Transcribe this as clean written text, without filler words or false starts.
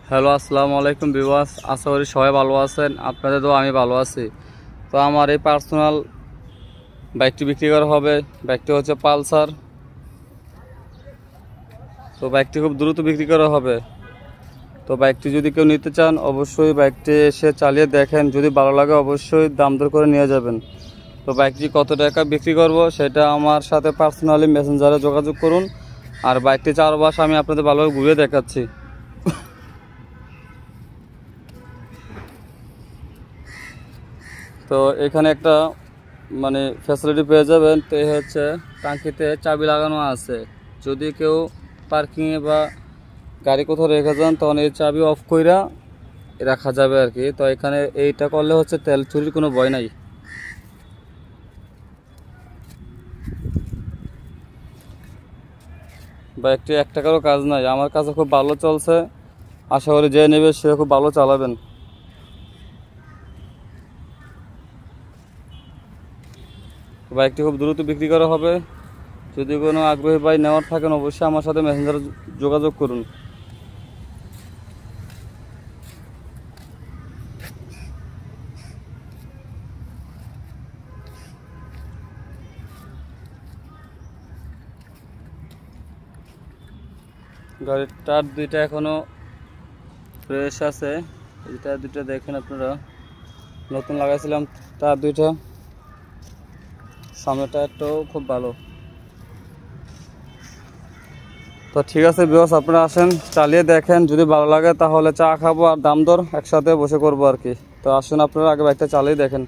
Hello, আসসালামু আলাইকুম viewers. আশা করি সবাই ভালো আছেন। আপনাদের তো আমি ভালো আছি। তো আমার এই পার্সোনাল বাইকটি বিক্রি করা হবে। বাইকটি হচ্ছে পালসার। তো বাইকটি খুব দ্রুত বিক্রি করা হবে। তো বাইকটি যদি কেউ নিতে চান অবশ্যই বাইকটি এসে চালিয়ে দেখেন, যদি ভালো লাগে অবশ্যই দাম দর করে নিয়ে যাবেন। তো বাইকটি কত টাকা বিক্রি করব সেটা আমার সাথে পার্সোনালি মেসেঞ্জারে যোগাযোগ করুন। আর বাইকটি চারপাশ আমি আপনাদের ভালোভাবে ঘুরে দেখাচ্ছি। তো এখানে একটা ফ্যাসিলিটি পেয়ে যাবেন। তো এই হচ্ছে টাঙ্কিতে চাবি লাগানো আছে। যদি কেউ পার্কিংয়ে বা গাড়ি কোথাও রেখে যান তখন এই চাবি অফ কইরা রাখা যাবে আর কি। তো এখানে এইটা করলে হচ্ছে তেল চুরির কোনো ভয় নাই। বাইকটি 1 টাকারও কাজ নাই, আমার কাছে খুব ভালো চলছে। আশা করি যে নেবে সে খুব ভালো চালাবেন। বাইকটি খুব দ্রুত বিক্রি করা হবে। যদি কোনো আগ্রহী ভাই নেওয়ার থাকেন অবশ্যই আমার সাথে মেসেঞ্জারে যোগাযোগ করুন। গাড়ির টায়ার দুইটা এখনো ফ্রেশ আছে। এই টায়ার দুইটা দেখেন আপনারা, নতুন লাগাইছিলাম টায়ার দুইটা। সামনের টায়ারটাও খুব ভালো। তো ঠিক আছে ভিউয়ার্স, আপনারা আসেন, চালিয়ে দেখেন, যদি ভালো লাগে তাহলে চা খাবো আর দাম দর একসাথে বসে করবো আর কি। তো আসুন আপনারা আগে বাইকটা চালিয়ে দেখেন।